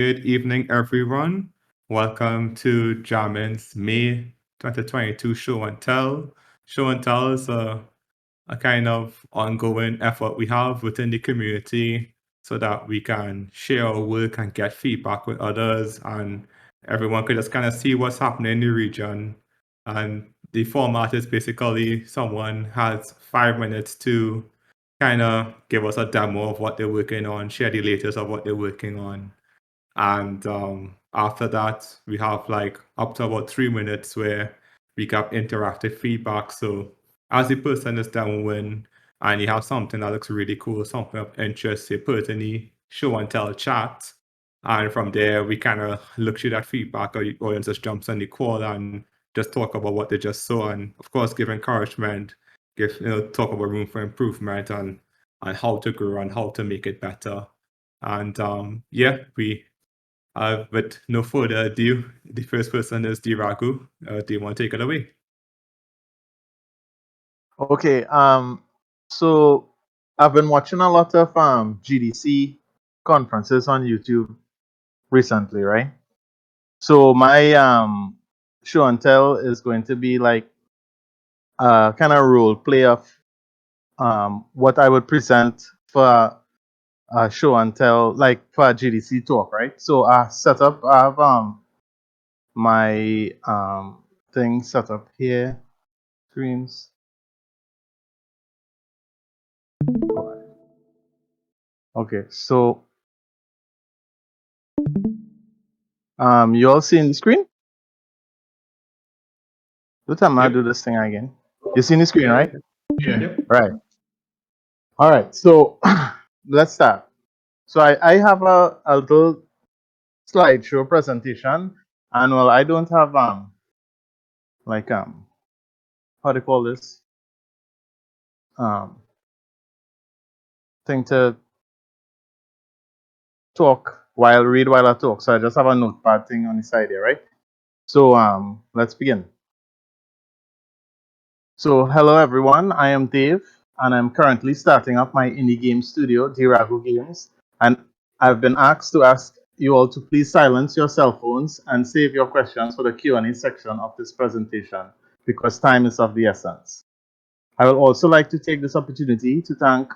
Good evening, everyone. Welcome to Jammin's May 2022 Show and Tell. Show and Tell is a kind of ongoing effort we have within the community so that we can share our work and get feedback with others, and everyone could just kind of see what's happening in the region. And the format is basically someone has 5 minutes to kind of give us a demo of what they're working on, share the latest of what they're working on. And after that, we have like up to about 3 minutes where we get interactive feedback. So as the person is downwind and you have something that looks really cool, something of interest, you put it in the show and tell chat. And from there, we kind of look through that feedback, or the audience just jumps on the call and just talk about what they just saw. And of course, give encouragement, talk about room for improvement and how to grow and how to make it better. And with no further ado, the first person is deeraghoo. Do you want to take it away? Okay. So I've been watching a lot of GDC conferences on YouTube recently, right? So my show and tell is going to be like a kind of role play of what I would present for a show and tell, like for a GDC talk, right? So I have my thing set up here, screens. Okay, so you all seeing the screen? What time I do this thing again? You see the screen, Yep. right? Yep. Right. All right. So let's start. So I have a little slideshow presentation, and well, I don't have like how do you call this um thing to read while I talk. So I just have a notepad thing on the side here, right? So let's begin. So hello everyone, I am Dave, and I'm currently starting up my indie game studio, RAGHOO Games, and I've been asked to ask you all to please silence your cell phones and save your questions for the Q&A section of this presentation, because time is of the essence. I would also like to take this opportunity to thank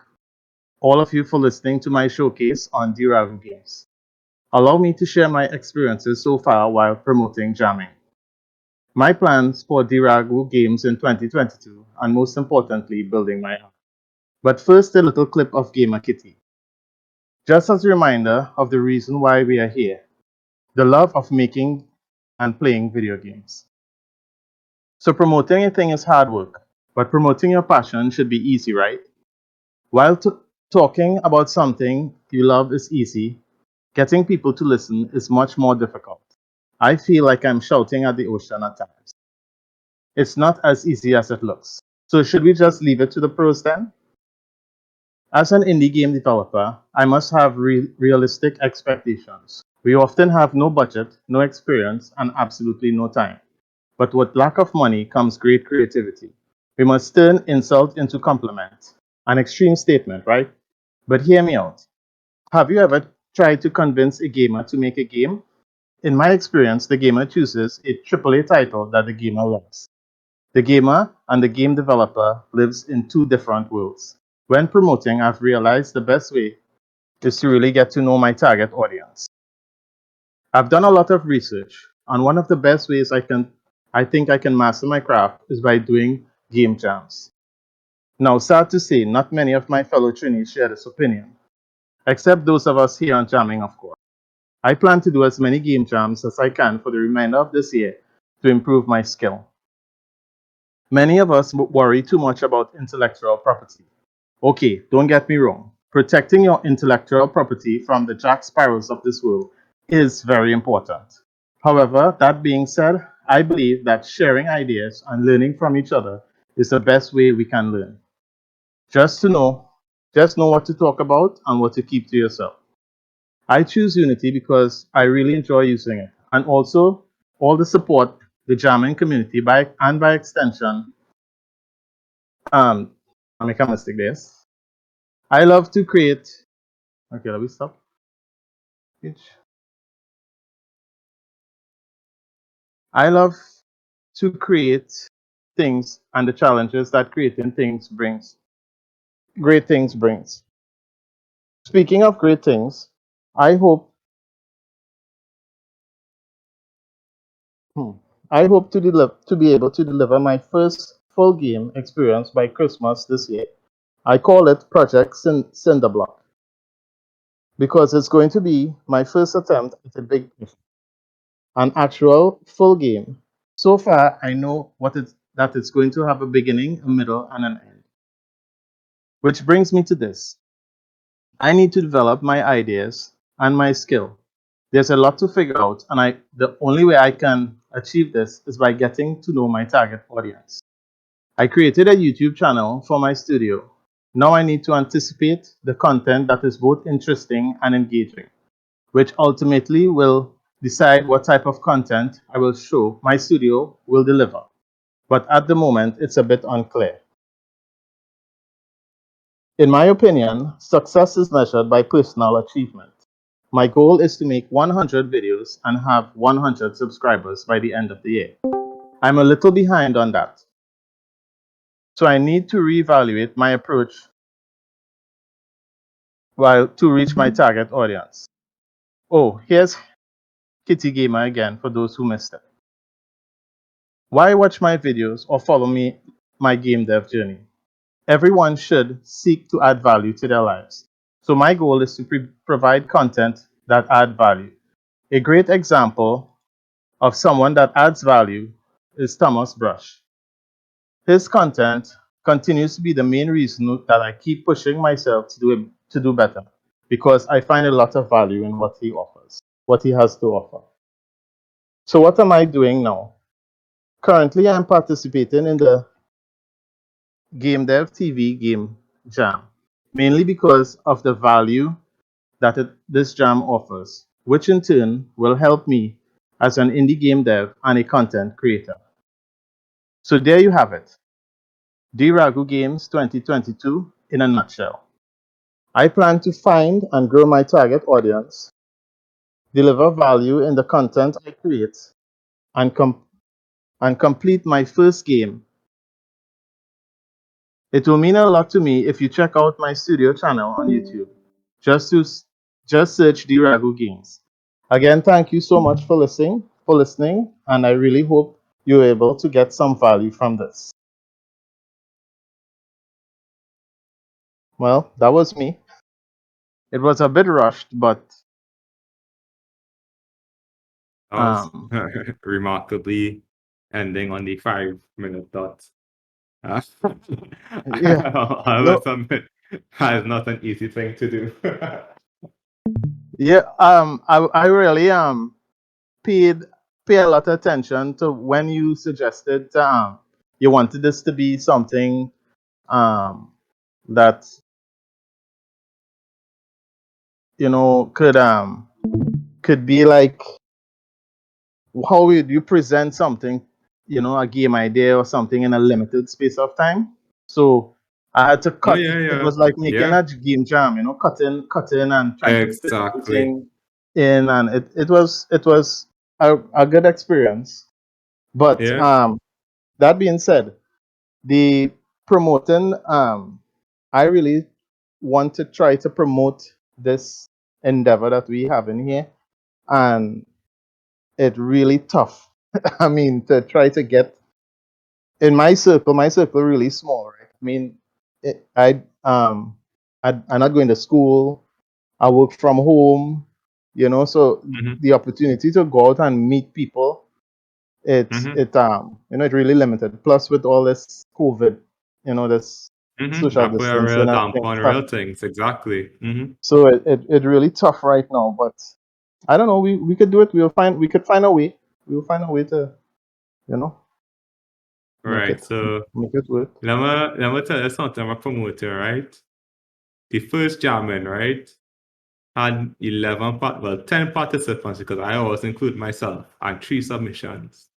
all of you for listening to my showcase on RAGHOO Games. Allow me to share my experiences so far while promoting Jammin. My plans for deeraghoo games in 2022, and most importantly, building my app. But first, a little clip of Gamer Kitty. Just as a reminder of the reason why we are here, the love of making and playing video games. So promoting a thing is hard work, but promoting your passion should be easy, right? While talking about something you love is easy, getting people to listen is much more difficult. I feel like I'm shouting at the ocean at times. It's not as easy as it looks. So should we just leave it to the pros then? As an indie game developer, I must have realistic expectations. We often have no budget, no experience, and absolutely no time. But with lack of money comes great creativity. We must turn insult into compliment. An extreme statement, right? But hear me out. Have you ever tried to convince a gamer to make a game? In my experience, the gamer chooses a AAA title that the gamer loves. The gamer and the game developer lives in two different worlds. When promoting, I've realized the best way is to really get to know my target audience. I've done a lot of research, and one of the best ways I think I can master my craft is by doing game jams. Now, sad to say, not many of my fellow trainees share this opinion, except those of us here on Jamming, of course. I plan to do as many game jams as I can for the remainder of this year to improve my skill. Many of us worry too much about intellectual property. Okay, don't get me wrong. Protecting your intellectual property from the Jack Sparrows of this world is very important. However, that being said, I believe that sharing ideas and learning from each other is the best way we can learn. Just to know, just know what to talk about and what to keep to yourself. I choose Unity because I really enjoy using it, and also all the support the jamming community by extension. I make a mistake there. I love to create. Okay, let me stop. I love to create things and the challenges that creating things brings. Great things brings. Speaking of great things, I hope I hope to be able to deliver my first full game experience by Christmas this year. I call it Project Cinderblock because it's going to be my first attempt at a big, an actual full game. So far, I know that it's going to have a beginning, a middle, and an end. Which brings me to this. I need to develop my ideas and my skill. There's a lot to figure out, and the only way I can achieve this is by getting to know my target audience. I created a YouTube channel for my studio. Now I need to anticipate the content that is both interesting and engaging, which ultimately will decide what type of content I will show my studio will deliver. But at the moment, it's a bit unclear. In my opinion, success is measured by personal achievement. My goal is to make 100 videos and have 100 subscribers by the end of the year. I'm a little behind on that. So I need to reevaluate my approach while to reach my target audience. Oh, here's Kitty Gamer again for those who missed it. Why watch my videos or follow my game dev journey? Everyone should seek to add value to their lives. So my goal is to provide content that add value. A great example of someone that adds value is Thomas Brush. His content continues to be the main reason that I keep pushing myself to do better because I find a lot of value in what he offers, what he has to offer. So what am I doing now? Currently, I'm participating in the Game Dev TV Game Jam, mainly because of the value that this jam offers, which in turn will help me as an indie game dev and a content creator. So there you have it. RAGHOO Games 2022 in a nutshell. I plan to find and grow my target audience, deliver value in the content I create, and complete my first game. It will mean a lot to me if you check out my studio channel on YouTube. Just search RAGHOO Games. Again, thank you so much for listening, and I really hope you're able to get some value from this. Well, that was me. It was a bit rushed, but That was remarkably ending on the 5-minute dot. yeah, I no, must admit, that is not an easy thing to do. yeah. I really pay a lot of attention to when you suggested you wanted this to be something that could be like how would you present something, a game idea or something in a limited space of time. So I had to Oh cut. yeah, It yeah, was like making yeah, a game jam, cutting and trying to fit exactly. everything in, and it was a good experience. But Yeah. that being said, the promoting, I really want to try to promote this endeavor that we have in here, and it really tough. I mean, to try to get in my circle really small, right? I mean, I'm not going to school. I work from home, so Mm-hmm. the opportunity to go out and meet people, Mm-hmm. it really limited. Plus, with all this COVID, this Mm-hmm. social That put a real distancing and damp things on real happening. things. Exactly. Mm-hmm. So it really tough right now. But I don't know. We could do it. We could find a way. We'll find a way to you know make Right. it So make it work. let me tell you something. I'm a promoter, right? The first Jammin, right, had 10 participants because I always include myself and 3 submissions.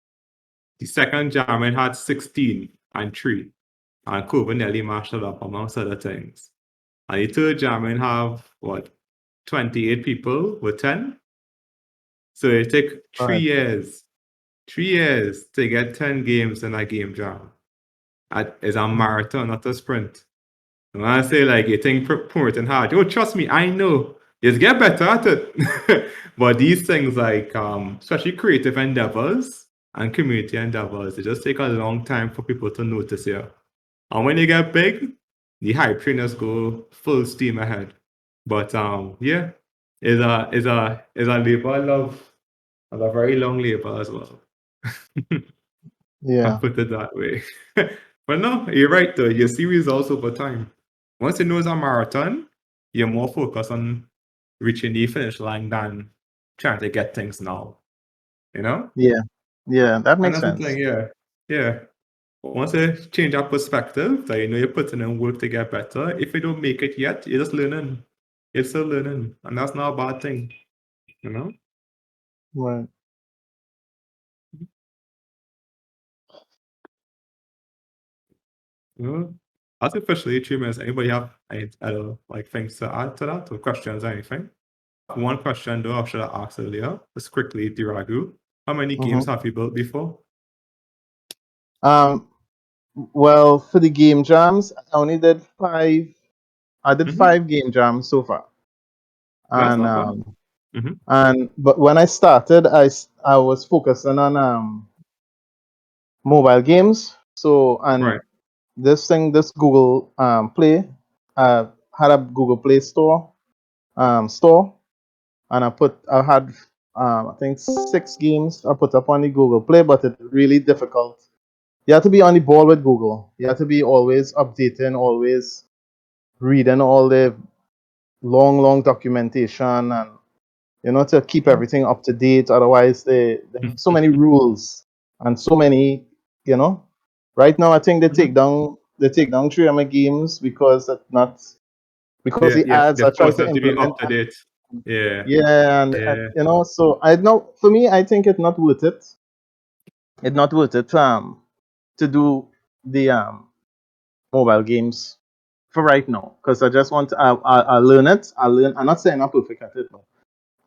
The second Jammin had 16 and 3, and COVID nearly mashed it up amongst other things. And the third Jammin have what, 28 people with 10? So it took 3 Right. years 3 years to get 10 games in a game jam. It's a marathon, not a sprint. When I say like you think promoting hard, oh trust me, I know. Just get better at it. But these things like especially creative endeavors and community endeavors, it just take a long time for people to notice you. And when you get big, the hype trainers go full steam ahead. But yeah, is a labor I love. It's a very long labor as well. I Yeah. put it that way. But no, you're right though. You see results over time. Once you know it's a marathon, you're more focused on reaching the finish line than trying to get things now. You know? Yeah. Yeah. That And makes that's the sense. thing, yeah. Yeah. Once you change that perspective, that you know you're putting in work to get better, if you don't make it yet, you're just learning. You're still learning. And that's not a bad thing. You know? Right. Yeah. That's officially 3 minutes. Anybody have any other like things to add to that or questions or anything? One question though I should have asked earlier. Just quickly, DeeraghOO. How many games Mm-hmm. have you built before? Well, for the game jams, I only did 5. I did Mm-hmm. 5 game jams so far. That's And not bad. Mm-hmm. but when I started, I was focusing on mobile games. So and Right. this Google Play, had a Google Play store, and I had I think 6 games I put up on the Google Play, but it's really difficult. You have to be on the ball with Google. You have to be always updating, always reading all the long documentation, and to keep everything up to date. Otherwise, they have so many rules and so many, you know. Right now, I think Mm-hmm. they take down 3 of my games because that's not because Yeah, the yeah. ads They I try force to them to be implement. up to date. Yeah. Yeah, and Yeah. so I know for me, I think it's not worth it. It's not worth it to do the mobile games for right now, because I just want I learn it. I learn. I'm not saying I'm perfect at it, but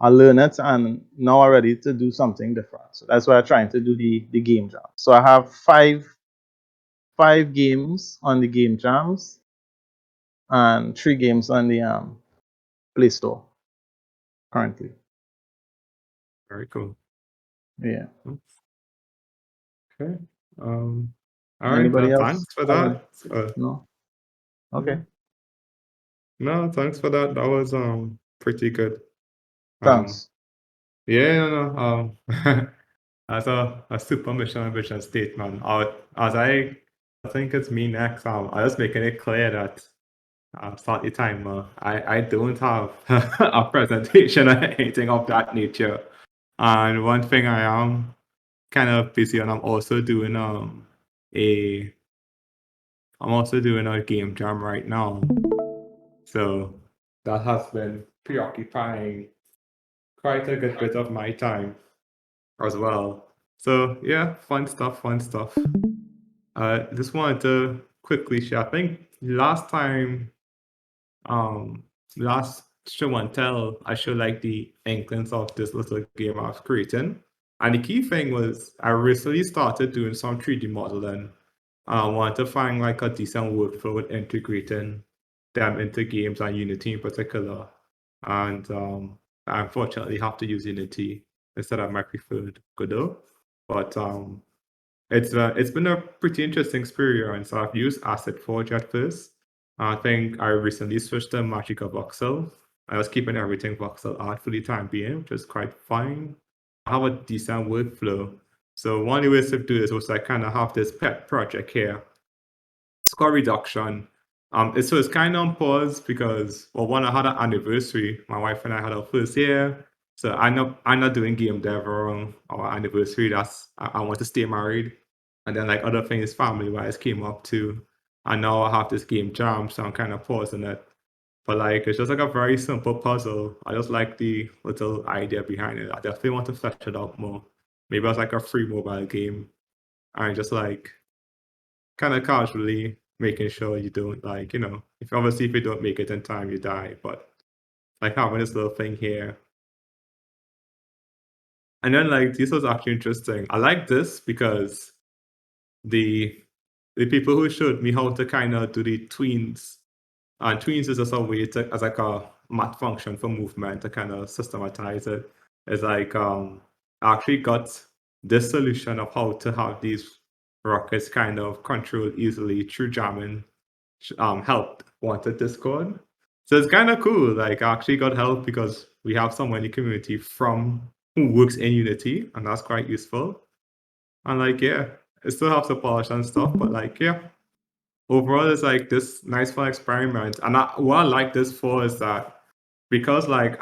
I learn it, and now I'm ready to do something different. So that's why I'm trying to do the game jam. So I have five games on the game jams and 3 games on the Play Store currently. Very cool. Yeah. Okay. All right. Anybody else Thanks for have any? that. No. Okay. Mhm. No, thanks for that. That was pretty good. Um, Thanks. yeah, no, no. As a super mission and vision statement, as I think it's me next. I was making it clear that start the timer. I don't have a presentation or anything of that nature. And one thing I am kind of busy on, a I'm also doing a game jam right now. So that has been preoccupying quite a good bit of my time as well. So yeah, fun stuff, fun stuff. Just wanted to quickly share. I think um, last show and tell, I showed like the inklings of this little game I was creating. And the key thing was I recently started doing some 3D modeling. I wanted to find like a decent workflow with integrating them into games and Unity in particular. And I unfortunately have to use Unity instead of my preferred Godot. But it's been a pretty interesting experience. I've used Asset Forge at first. I think I recently switched to Magica Voxel. I was keeping everything voxel art for the time being, which is quite fine. I have a decent workflow. So one of the ways to do this was I kind of have this pet project here, score reduction. It's kind of on pause because well, one I had an anniversary. My wife and I had our first year, so I'm not doing game dev on our anniversary. I want to stay married, and then like other things family wise came up too. And now I have this game jam, so I'm kind of pausing it. But like it's just like a very simple puzzle. I just like the little idea behind it. I definitely want to flesh it out more. Maybe it's like a free mobile game, and just like kind of casually making sure you don't like, if obviously if you don't make it in time, you die. But like having this little thing here And then like this was actually interesting. I like this because the people who showed me how to kind of do the tweens, and tweens is just a way to as like a math function for movement to kind of systematize it. It's like I actually got this solution of how to have these rockets kind of controlled easily through Jammin help wanted Discord. So it's kind of cool. Like I actually got help because we have someone in the community from who works in Unity, and that's quite useful. And like yeah, it still has to polish and stuff, but like yeah, overall it's like this nice fun experiment. And what I like this for is that because like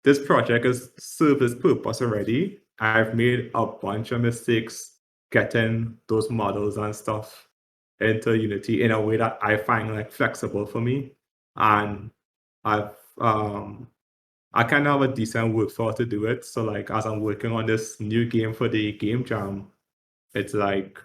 this project has served its purpose already. I've made a bunch of mistakes getting those models and stuff into Unity in a way that I find like flexible for me. And I've I kind of have a decent workflow to do it. So like as I'm working on this new game for the game jam, it's like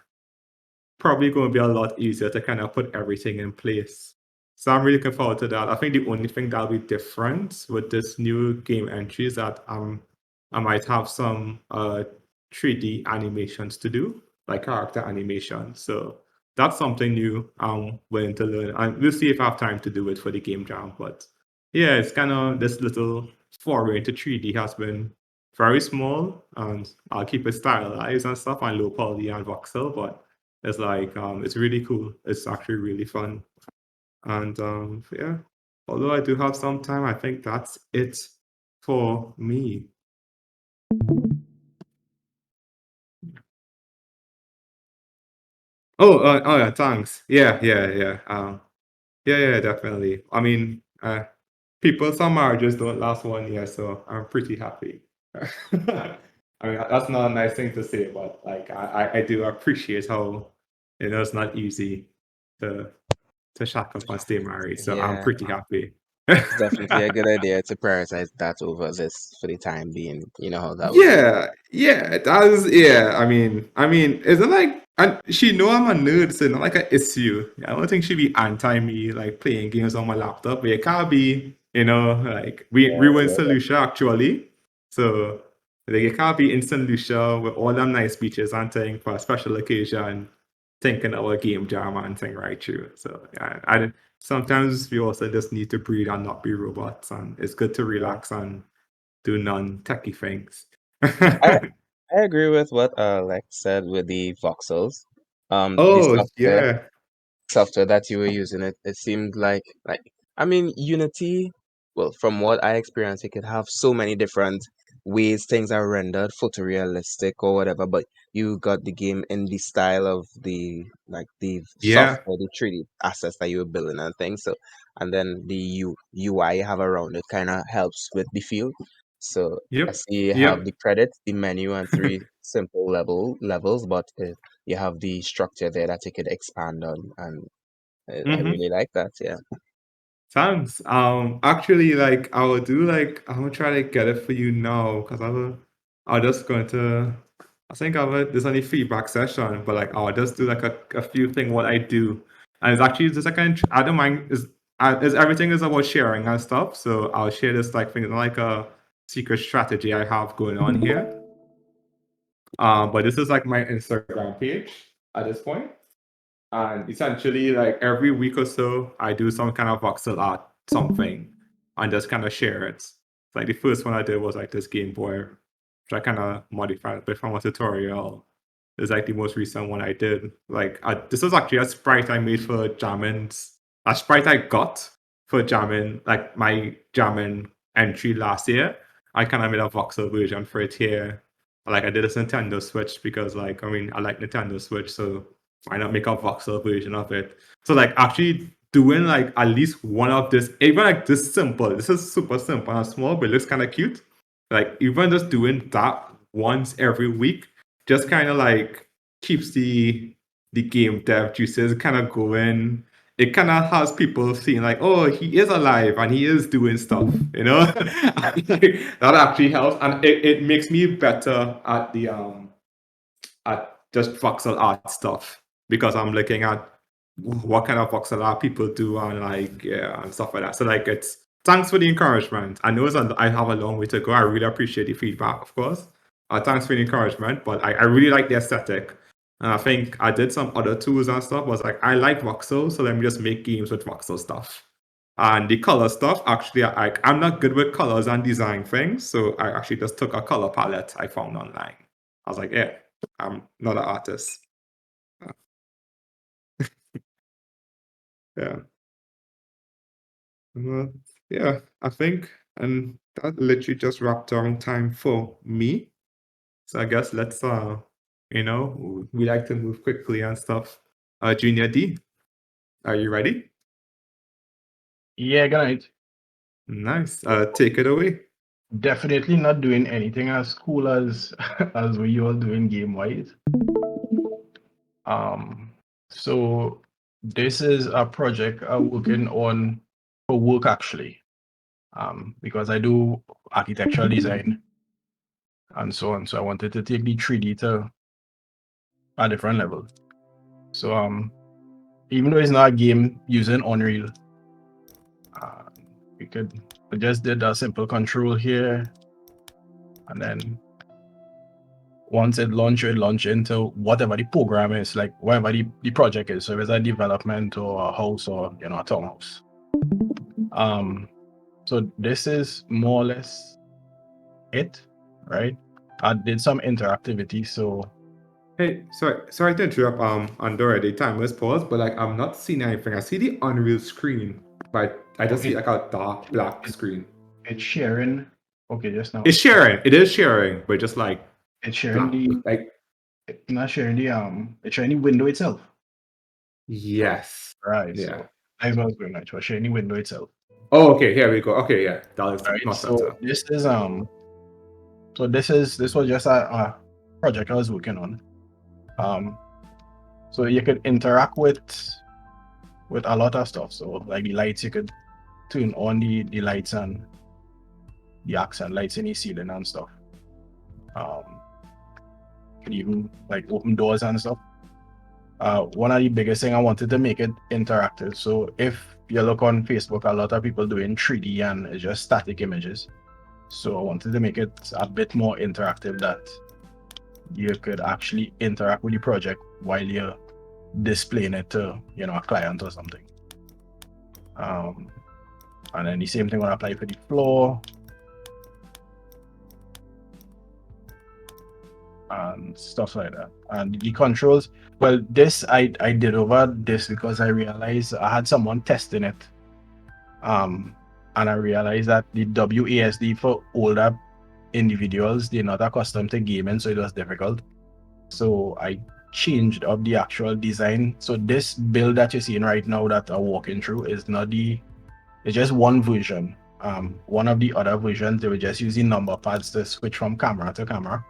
probably going to be a lot easier to kind of put everything in place. So I'm really looking forward to that. I think the only thing that'll be different with this new game entry is that I might have some 3D animations to do, like character animation. So that's something new I'm willing to learn. And we'll see if I have time to do it for the game jam. But yeah, it's kind of this little foray into 3D has been very small, and I'll keep it stylized and stuff and low poly and voxel, but it's like it's really cool. It's actually really fun. And yeah, although I do have some time, I think that's it for me. Oh yeah, thanks. Yeah, definitely. I mean, some marriages don't last 1 year, so I'm pretty happy. I mean, that's not a nice thing to say, but like I do appreciate how it's not easy to shack up and stay married. So I'm Yeah, pretty happy. it's definitely a good idea to prioritize that over this for the time being. You know how that would be. Yeah, it does. Yeah, I mean, is it like, and she know I'm a nerd, so not like an issue. I don't think she'd be anti me like playing games on my laptop, but it can't be, like we Yeah, were in yeah, St. Lucia actually, so like it can't be in St. Lucia with all them nice beaches and thing for a special occasion, thinking our game jam and thing right through. So yeah, sometimes we also just need to breathe and not be robots, and it's good to yeah. relax and do non-techie things. I I agree with what Lex said with the voxels. The Oh, software that you were using, it seemed like I mean Unity, well, from what I experienced, it could have so many different ways things are rendered photorealistic or whatever, but you got the game in the style of the yeah, software, the 3D assets that you were building and things. So and then the UI you have around it kind of helps with the feel. So I yep, see you have yep. the credits, the menu, and three simple levels, but you have the structure there that you could expand on, and I hmm really like that. Yeah, Thanks. Actually, like I will do like I'm gonna try to get it for you now because I'll just going to. I think there's only feedback session, but like I'll just do like a few thing what I do, and it's actually just like I don't mind is everything is about sharing and stuff. So I'll share this like thing like a secret strategy I have going on here. But this is like my Instagram page at this point. And essentially, like every week or so, I do some kind of voxel art, something, and just kind of share it. Like the first one I did was like this Game Boy, which I kind of modified a bit from a tutorial. It's like the most recent one I did. Like this was actually a sprite I made for Jammin's, a sprite I got for Jammin, like my Jammin entry last year. I kind of made a voxel version for it here. Like I did this Nintendo Switch because like I mean I like Nintendo Switch, so why not make a voxel version of it? So like actually doing like at least one of this, even like this simple. This is super simple and small, but it looks kind of cute. Like even just doing that once every week just kind of like keeps the game dev juices kind of going. It kind of has people seeing like, oh, he is alive and he is doing stuff, that actually helps, and it makes me better at just voxel art stuff because I'm looking at what kind of voxel art people do and like yeah and stuff like that. So like it's thanks for the encouragement. I know I have a long way to go. I really appreciate the feedback, of course. Thanks for the encouragement, but I really like the aesthetic. And I think I did some other tools and stuff. Was like, I like voxel, so let me just make games with voxel stuff. And the color stuff, actually, I'm not good with colors and design things, so I actually just took a color palette I found online. I was like, yeah, I'm not an artist. Yeah. Well, yeah, I think, and that literally just wrapped around time for me. So I guess let's we like to move quickly and stuff. Junior D, are you ready? Yeah, good night. Nice. Take it away. Definitely not doing anything as cool as as we all doing game wise. So this is a project I'm working on for work actually. Because I do architectural design and so on. So I wanted to take the 3D to a different level. So even though it's not a game using Unreal, I just did a simple control here, and then once it launch into whatever the program is, like whatever the project is. So if it's a development or a house or a townhouse. So this is more or less it, right? I did some interactivity, so Hey, sorry to interrupt. Andorra, the time was paused, but like I'm not seeing anything. I see the Unreal screen, but I just see like a dark black screen. it's sharing. Okay, just now. It's sharing. It is sharing, but just like It's sharing black, the like it's not sharing the it's sharing the window itself. yes. Right. Yeah. So that's what's going on. It's sharing the window itself. Oh, okay. Here we go. Okay, yeah, that looks Right. much So better. this was just a project I was working on. So you could interact with a lot of stuff. So like the lights, you could turn on the lights and the accent lights in the ceiling and stuff. You could even like open doors and stuff. One of the biggest thing I wanted to make it interactive. So if you look on Facebook, a lot of people doing 3D and it's just static images. So I wanted to make it a bit more interactive, that you could actually interact with the project while you're displaying it to a client or something. And then the same thing will apply for the floor and stuff like that. And the controls, well, this I did over this because I realized I had someone testing it. And I realized that the WASD for older individuals, they're not accustomed to gaming, so it was difficult. So I changed up the actual design. So this build that you're seeing right now that I'm walking through is not it's just one version. One of the other versions, they were just using number pads to switch from camera to camera.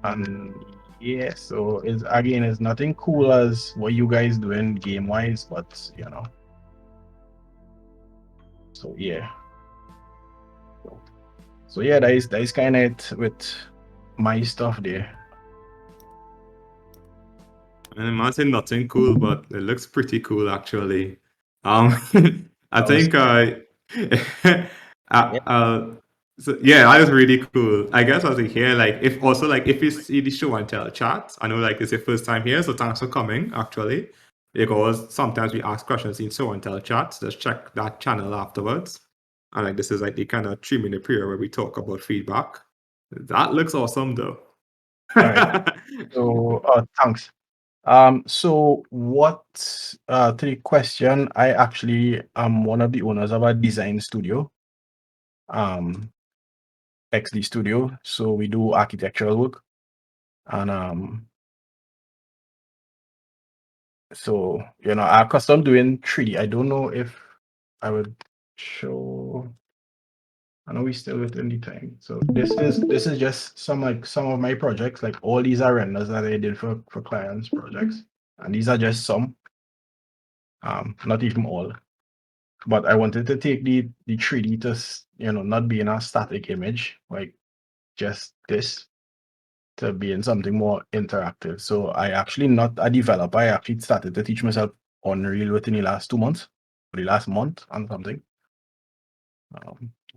And yeah, so it's nothing cool as what you guys doing game wise, but so yeah. So yeah, that is kind of it with my stuff there. And I'm not saying nothing cool, but it looks pretty cool actually. I think so yeah, that was really cool. I guess I was here, like if you see the show and tell chat, I know like it's your first time here, so thanks for coming actually. Because sometimes we ask questions in show and tell chat, just check that channel afterwards. And like this is like the kind of 3-minute period where we talk about feedback. That looks awesome though. All right. So thanks. So what to the question, I actually am one of the owners of a design studio, XD Studio. So we do architectural work, and so I'm custom doing 3D. I don't know if I would show. I know we still within the time. So this is just some of my projects. Like all these are renders that I did for clients' projects, and these are just some. Not even all. But I wanted to take the 3D to not be in a static image, like just this, to be in something more interactive. So I actually not a developer. I actually started to teach myself Unreal within the last 2 months, or the last month and something.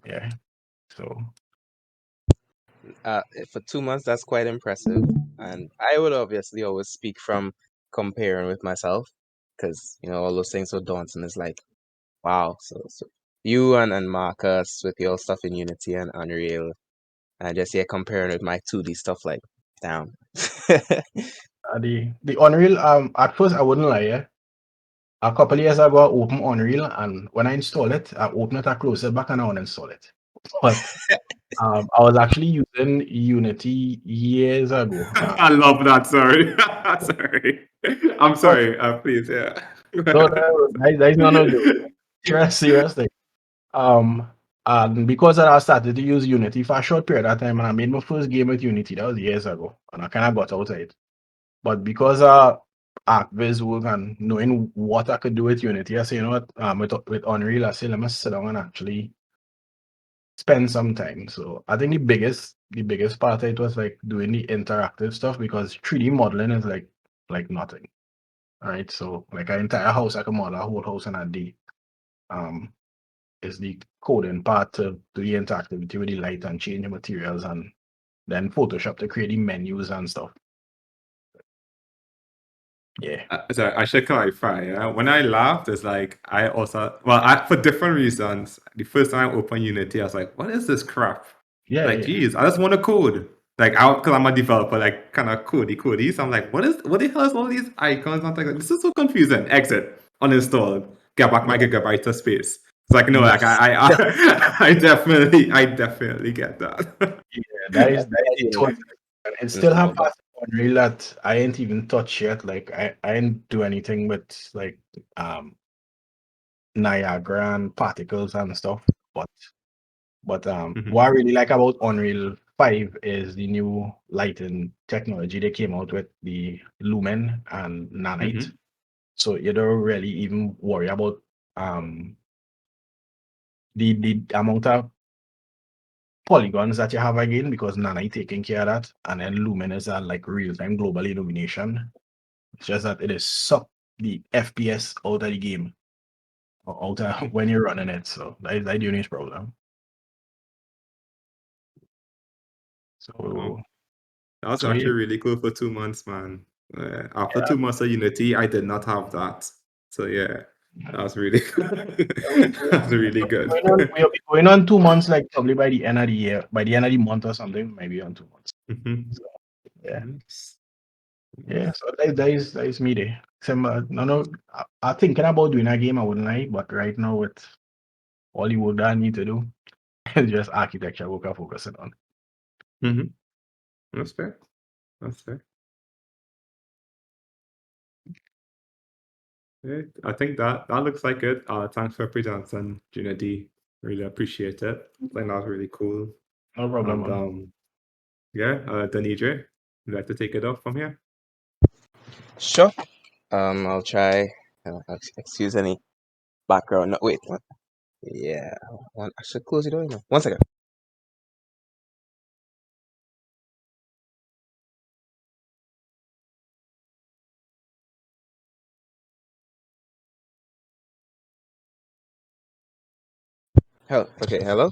Yeah. So For 2 months, that's quite impressive. And I would obviously always speak from comparing with myself, because all those things so daunting. It's like, wow. So you and Marcus with your stuff in Unity and Unreal, and just comparing with my 2D stuff, like, damn. The Unreal, at first I wouldn't lie, yeah. A couple years ago, I opened Unreal, and when I install it, I open it, I close it back, and I uninstall it. But I was actually using Unity years ago. I love that. Sorry. Sorry. I'm sorry. Please, yeah. No, that's not no joke. Seriously. And because I started to use Unity for a short period of time, and I made my first game with Unity, that was years ago, and I kind of got out of it. But because ArcViz work and knowing what I could do with Unity, I say, what, with Unreal, I say, let me sit down and actually spend some time. So I think the biggest part of it was like doing the interactive stuff, because 3D modeling is like nothing. All right. So like an entire house, I can model a whole house in a day. Is the coding part to do the interactivity with the light and change the materials, and then Photoshop to create the menus and stuff. Yeah. So I should clarify. Yeah? When I laughed, it's like I also, for different reasons. The first time I opened Unity, I was like, "What is this crap?" Yeah. Like, geez, I just want to code. Like, because I'm a developer, like, kind of codey. So I'm like, what the hell is all these icons? I'm like, this is so confusing. Exit, uninstall, get back my gigabyte of space. It's like, no, like, I definitely get that. Yeah, that is the thought. It still No, have parts of Unreal that I ain't even touched yet. Like I ain't do anything with like Niagara and particles and stuff. But what I really like about Unreal 5 is the new lighting technology they came out with, the Lumen and Nanite. So you don't really even worry about the amount of polygons that you have again, because Nanite taking care of that, and then Lumen is like real-time global illumination. It's just that it is suck the FPS out of the game, or out of when you're running it. So that is the unique problem. So That was So, actually yeah. really cool for 2 months, man. After 2 months of Unity, I did not have that. So yeah, that was really that's really good. We'll be going on 2 months, like probably by the end of the year, by the end of the month or something, maybe on 2 months. So, yeah. Nice. Yeah, so that is me there. No, I'm thinking about doing a game, I wouldn't lie, but right now with all the work that I need to do, it's just architecture work I'm focusing on. That's fair. That's fair. Yeah, I think that looks like it. Thanks for presenting, Unity. Really appreciate it. I think that was really cool. No problem, man. And yeah, Danidre, you'd like to take it off from here? Sure. I'll try. Excuse any background. No, wait. What? Yeah. I should close the door. 1 second. Okay. Hello.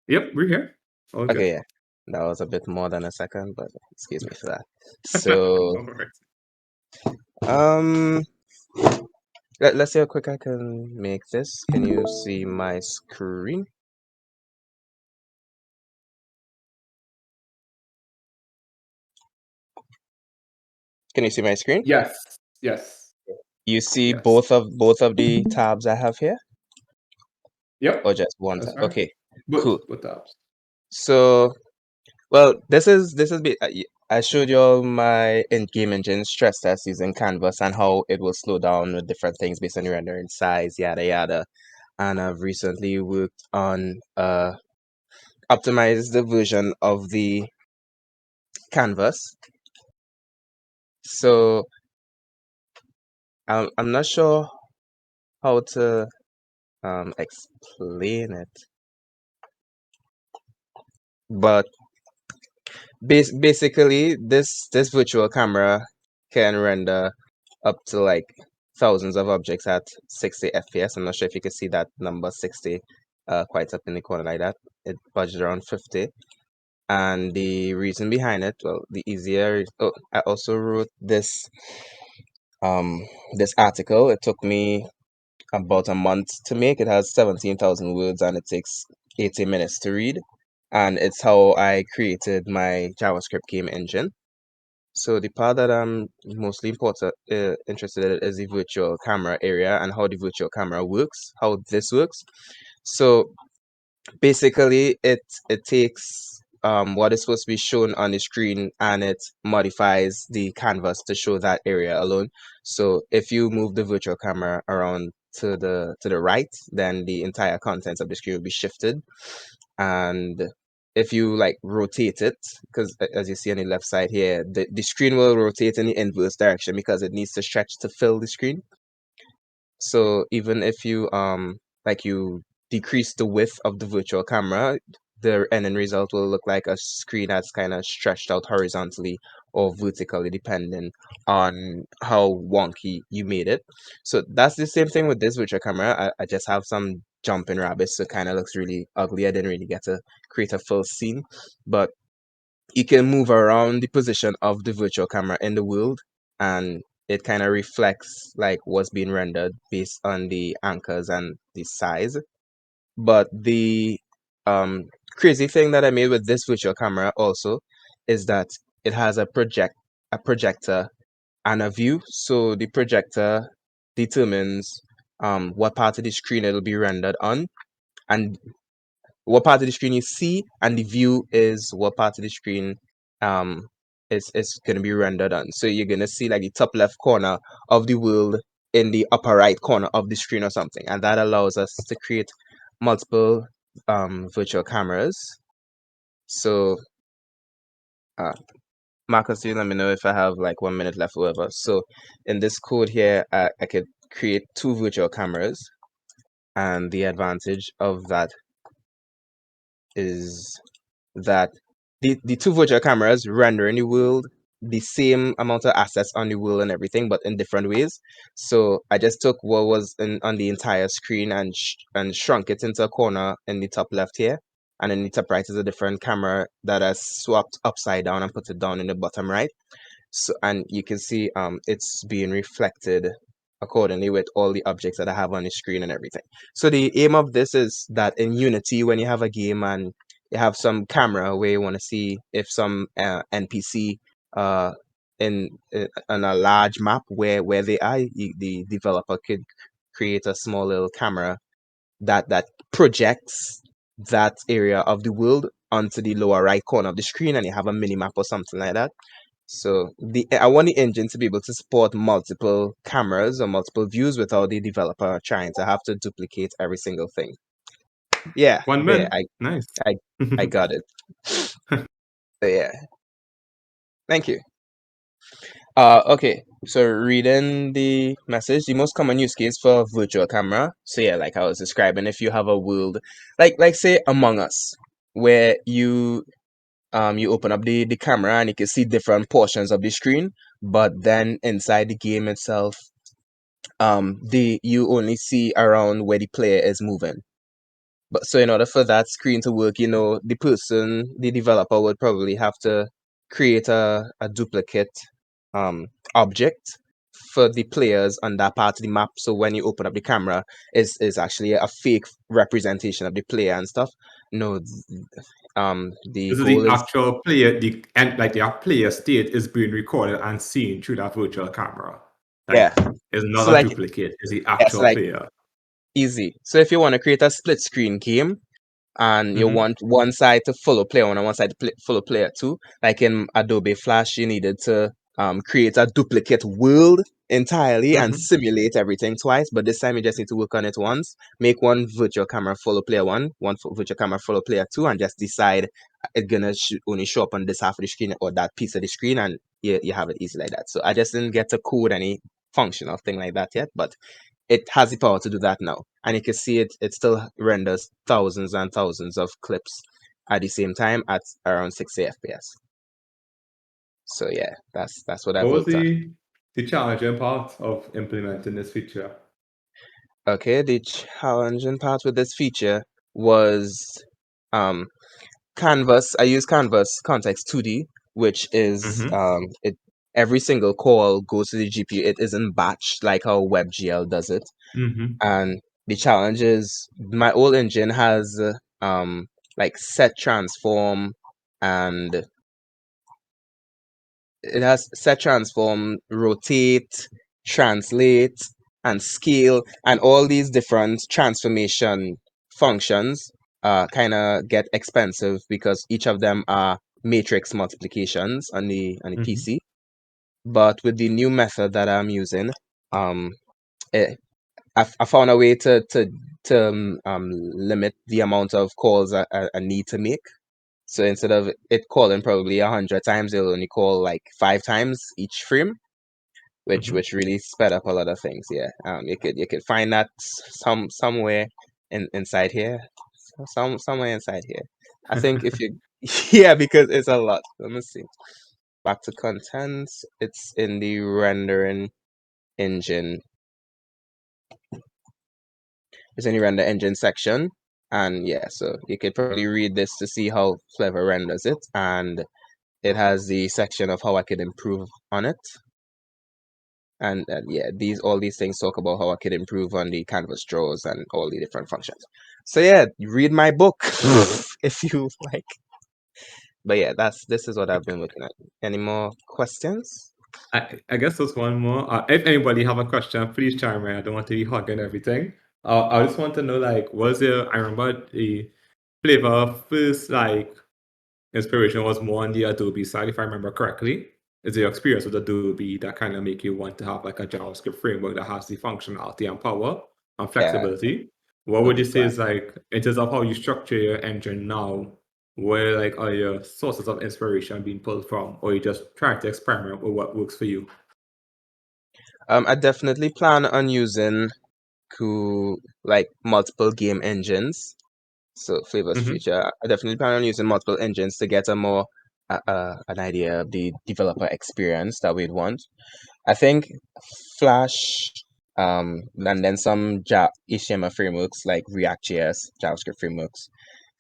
Yep, we're here. All Okay. good. Yeah. That was a bit more than a second, but excuse me for that. So, All right. let's see how quick I can make this. Can you see my screen? Can you see my screen? Yes. Yes. You see Yes. both of the tabs I have here, Yep. or just one That's tab? right. Okay. Both Cool. tabs. So, well, this is I showed you all my game engine stress test using Canvas and how it will slow down with different things based on your rendering size, yada yada. And I've recently worked on optimize the version of the Canvas. So I'm not sure how to explain it, but basically this virtual camera can render up to like thousands of objects at 60 FPS. I'm not sure if you can see that number 60 quite up in the corner like that. It budged around 50. And the reason behind it, well, the easier. Oh, I also wrote this this article. It took me about a month to make. It has 17,000 words and it takes 80 minutes to read. And it's how I created my JavaScript game engine. So the part that I'm mostly interested in is the virtual camera area and how the virtual camera works, how this works. So basically, it takes what is supposed to be shown on the screen and it modifies the canvas to show that area alone. So if you move the virtual camera around to the right, then the entire contents of the screen will be shifted. And if you like rotate it, because as you see on the left side here, the screen will rotate in the inverse direction because it needs to stretch to fill the screen. So even if you like you decrease the width of the virtual camera, the ending result will look like a screen that's kind of stretched out horizontally or vertically, depending on how wonky you made it. So that's the same thing with this virtual camera. I just have some jumping rabbits, so it kind of looks really ugly. I didn't really get to create a full scene, but you can move around the position of the virtual camera in the world, and it kind of reflects like what's being rendered based on the anchors and the size. But the crazy thing that I made with this virtual camera also is that it has a projector and a view. So the projector determines what part of the screen it'll be rendered on, and what part of the screen you see, and the view is what part of the screen um is going to be rendered on. So you're going to see like the top left corner of the world in the upper right corner of the screen or something, and that allows us to create multiple virtual cameras. So Marcus, you let me know if I have like 1 minute left or whatever. So in this code here, I could create 2 virtual cameras, and the advantage of that is that the 2 virtual cameras render in the world the same amount of assets on the world and everything, but in different ways. So I just took what was on the entire screen and shrunk it into a corner in the top left here, and in the top right is a different camera that I swapped upside down and put it down in the bottom right. So, and you can see it's being reflected accordingly with all the objects that I have on the screen and everything. So the aim of this is that in Unity, when you have a game and you have some camera where you want to see if some NPC in on a large map where they are, the developer could create a small little camera that projects that area of the world onto the lower right corner of the screen, and you have a mini map or something like that. So I want the engine to be able to support multiple cameras or multiple views without the developer trying to have to duplicate every single thing. Yeah, 1 there, minute. Nice. I got it. So yeah, thank you. Okay, so reading the message, the most common use case for virtual camera. So yeah, like I was describing, if you have a world like say Among Us, where you open up the camera and you can see different portions of the screen, but then inside the game itself, you only see around where the player is moving. But so in order for that screen to work, the developer would probably have to create a duplicate object for the players on that part of the map. So when you open up the camera, is actually a fake representation of the player and stuff. No, the This is goal the is actual player, the player state is being recorded and seen through that virtual camera. yeah. It's not So a like duplicate, it's the yes, actual like player. easy. So if you want to create a split screen game, and you want one side to follow player one and one side to follow player two, like in Adobe Flash, you needed to create a duplicate world entirely and simulate everything twice. But this time you just need to work on it once. Make one virtual camera follow player one, virtual camera follow player two, and just decide it's gonna only show up on this half of the screen or that piece of the screen, and you have it easy like that. So I just didn't get to code any functional thing like that yet, but it has the power to do that now. And you can see it still renders thousands and thousands of clips at the same time at around 60 FPS. So yeah, that's what I've What was worked on. the challenging part of implementing this feature? Okay, the challenging part with this feature was Canvas. I use Canvas Context 2D, which is Mm-hmm. it. Every single call goes to the GPU. It isn't batched like how WebGL does it. Mm-hmm. And the challenge is my old engine has like set transform, and it has set transform, rotate, translate, and scale, and all these different transformation functions kind of get expensive because each of them are matrix multiplications on the Mm-hmm. PC. But with the new method that I'm using, um, I found a way to limit the amount of calls I need to make. So instead of it calling probably 100 times, it'll only call like 5 times each frame, Mm-hmm. which really sped up a lot of things. Yeah. You could find that somewhere inside here, somewhere inside here. I think if you yeah, because it's a lot. Let me see. Back to contents. It's in the rendering engine. It's in the render engine section. And yeah, so you could probably read this to see how FlevaR renders it. And it has the section of how I could improve on it. And yeah, all these things talk about how I could improve on the canvas draws and all the different functions. So yeah, read my book if you like. But yeah, this is what I've been looking at. Any more questions? I guess there's one more. If anybody have a question, please chime in. I don't want to be hogging everything. I just want to know, like, was there? I remember the FlevaR first like inspiration was more on the Adobe side, if I remember correctly. Is your experience with Adobe that kind of make you want to have like a JavaScript framework that has the functionality and power and Yeah, flexibility? What would totally you say fine. is like in terms of how you structure your engine now? Where like are your sources of inspiration being pulled from, or you just trying to experiment with what works for you? I definitely plan on using like multiple game engines. So FlevaR's Mm-hmm. future, I definitely plan on using multiple engines to get a more an idea of the developer experience that we'd want. I think Flash, and then some HTML frameworks like React.js, JavaScript frameworks,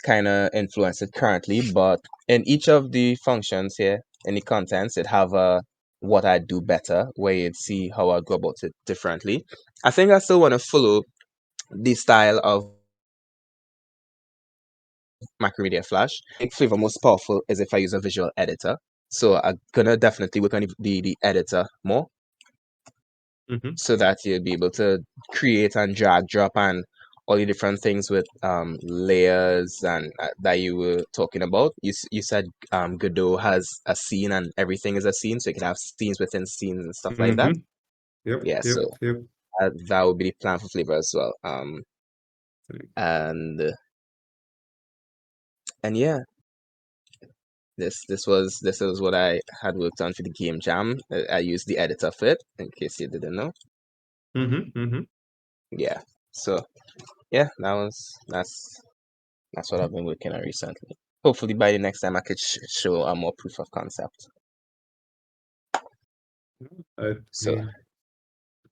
kind of influence it currently. But in each of the functions here, in the contents, it have a what I do better, where you'd see how I go about it differently. I think I still want to follow the style of Macromedia Flash. I think FlevaR most powerful is if I use a visual editor. So I'm gonna definitely work on the editor more, Mm-hmm. so that you'll be able to create and drag drop and all the different things with layers and that you were talking about. You said Godot has a scene and everything is a scene, so you can have scenes within scenes and stuff like that. Mm-hmm. Yep. Yeah, so Yep. that would be the plan for FlevaR as well. And yeah, this is what I had worked on for the game jam. I used the editor for it, in case you didn't know. Mm-hmm. Mm-hmm. Yeah, so yeah, that's what I've been working on recently. Hopefully by the next time I could show a more proof of concept. I So mean,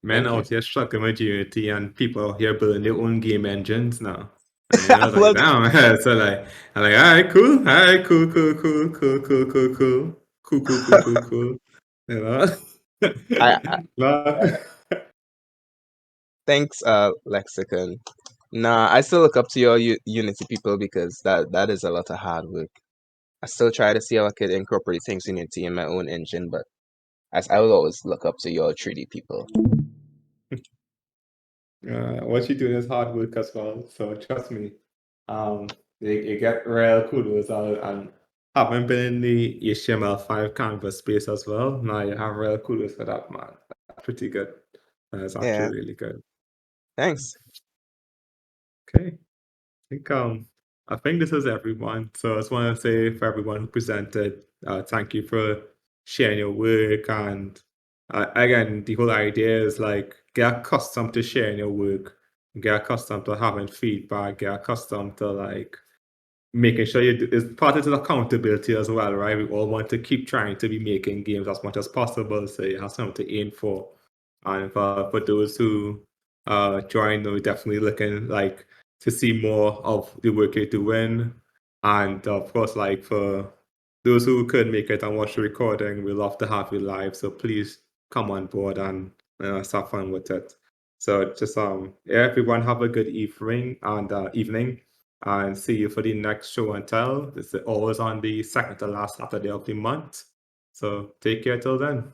men thank you. out here struggling with Unity and people out here building their own game engines now. And I was like, Well, damn. So like, I'm like, all right, cool. All right, cool. Cool. You know? I No. thanks, Lexicon. Nah, I still look up to your Unity people because that is a lot of hard work. I still try to see how I could incorporate things in Unity in my own engine, but as I will always look up to your 3D people. What you doing is hard work as well. So trust me. You get real kudos out and having been in the HTML5 canvas space as well. Now you have real kudos for that, man. That's pretty good. That's actually Yeah, really good. thanks. Okay. I think this is everyone. So I just want to say for everyone who presented, thank you for sharing your work. And again, the whole idea is like get accustomed to sharing your work, get accustomed to having feedback, get accustomed to like making sure you do, it's part of the accountability as well, right? We all want to keep trying to be making games as much as possible, so you have something to aim for. And for those who join, we're definitely looking like to see more of the work you're doing. And of course, like for those who couldn't make it and watch the recording, we love to have you live. So please come on board and have fun with it. So just yeah, everyone have a good evening and see you for the next show and tell. It's always on the second to last Saturday of the month. So take care till then.